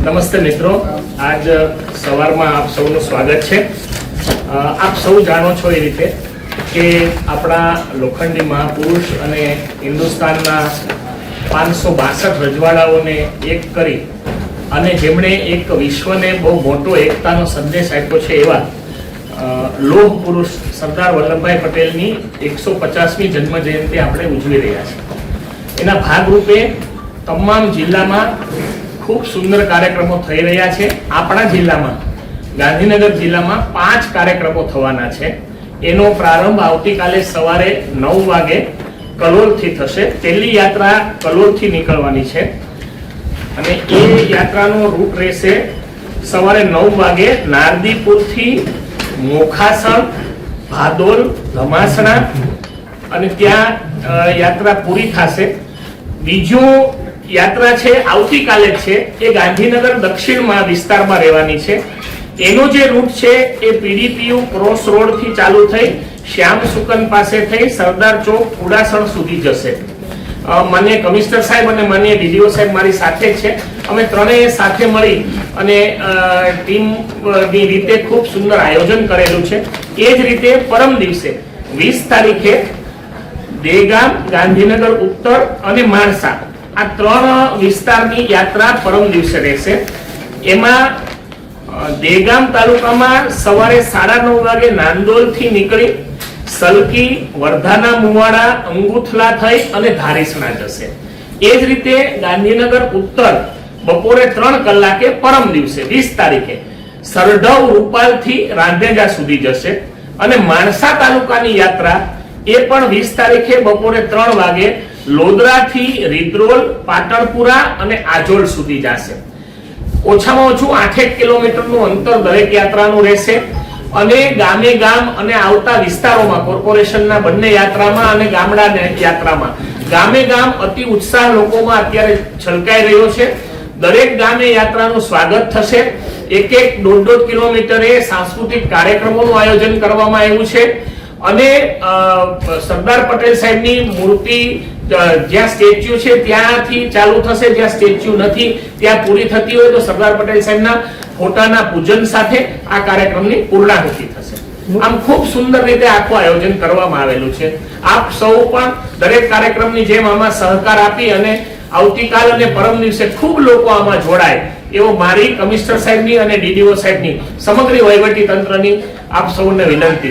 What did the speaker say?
નમસ્તે મિત્રો, આજ સવારમાં આપ સૌનું સ્વાગત છે। આપ સૌ જાણો છો એ રીતે કે આપણા લોખંડી મહાપુરુષ અને હિન્દુસ્તાનના 562 રજવાડાઓને એક કરી અને જેમણે એક વિશ્વને બહુ મોટો એકતાનો સંદેશ આપ્યો છે એવા લોહ પુરુષ સરદાર વલ્લભભાઈ પટેલની 150મી જન્મ જયંતિ આપણે ઉજવી રહ્યા છીએ। એના ભાગરૂપે તમામ જિલ્લામાં ખૂબ સુંદર કાર્યક્રમો થઈ રહ્યા છે। આપણા જિલ્લામાં ગાંધીનગર જિલ્લામાં 5 કાર્યક્રમો થવાના છે। એનો પ્રારંભ આવતીકાલે સવારે 9 વાગે કલોલથી થશે। પહેલી યાત્રા કલોલથી નીકળવાની છે અને એ યાત્રાનો રૂટ રહેશે સવારે 9 વાગે નારદીપુરથી મોખાસણ, ભાદોલ, ધમાસણા અને ત્યાં યાત્રા પૂરી થશે। બીજો યાત્રા છે આવતીકાલે છે એ ગાંધીનગર દક્ષિણમાં વિસ્તારમાં રહેવાની છે। એનો જે રૂટ છે એ પીડીપીયુ ક્રોસ રોડ થી ચાલુ થઈ શ્યામ સુકન પાસે થઈ સરદાર ચોક ઉડાસણ સુધી જશે। માનનીય કમિશનર સાહેબ અને માનનીય ડીડીઓ સાહેબ મારી સાથે છે। અમે ત્રણેય સાથે મળી અને ટીમ ની રીતે ખૂબ સુંદર આયોજન કરેલું છે। એ જ રીતે પરમ દિવસે 20 તારીખે દેગામ, ગાંધીનગર ઉત્તર અને માણસા આ 3 વિસ્તારની યાત્રા પરમ દિવસે રહેશે। એમાં દેગામ તાલુકામાં સવારે 9:30 વાગે નાંદોલ થી નીકળી સલકી, વર્ધાના મુવાડા, અંગુથલા થઈ અને ધારીસણા જશે। એ જ રીતે ગાંધીનગર ઉત્તર બપોરે 3 કલાકે પરમ દિવસે 20 તારીખે સરઢવ, રૂપાલ થી રાંધેજા સુધી જશે અને માણસા તાલુકાની યાત્રા એ પણ 20 તારીખે બપોરે 3 વાગે લોદરાથી રીદ્રોલ, પાટણપુરા અને આજોલ સુધી જશે। ઓછામાં ઓછું 8 કિલોમીટરનું અંતર દરેક યાત્રાનું રહેશે અને ગામે ગામ અને આવતા વિસ્તારોમાં કોર્પોરેશનના બંને યાત્રામાં અને ગામડાની યાત્રામાં ગામે ગામ અતિ ઉત્સાહ લોકોમાં અત્યારે છલકાઈ રહ્યો છે। દરેક ગામે યાત્રાનું સ્વાગત થશે। 1-1, 1.5 કિલોમીટરે સાંસ્કૃતિક કાર્યક્રમોનું આયોજન કરવામાં આવ્યું છે અને સરદાર પટેલ સાહેબની મૂર્તિ જ્યાં સ્ટેચ્યુ છે ત્યાંથી ચાલુ થશે, જ્યાં સ્ટેચ્યુ નથી ત્યાં પૂરી થતી હોય તો સરદાર પટેલ સાહેબના ફોટાના પૂજન સાથે આ કાર્યક્રમની પૂર્ણાહુતિ થશે। આમ ખૂબ સુંદર રીતે આખું આયોજન કરવામાં આવેલું છે। આપ સૌ પણ દરેક કાર્યક્રમની જેમ આમાં સહકાર આપી અને આવતીકાલ અને પરમ દિવસે ખૂબ લોકો આમાં જોડાય એવો મારી કમિશનર સાહેબની અને ડીડીઓ સાહેબની સમગ્ર વહીવટી તંત્રની આપ સૌને વિનંતી છે।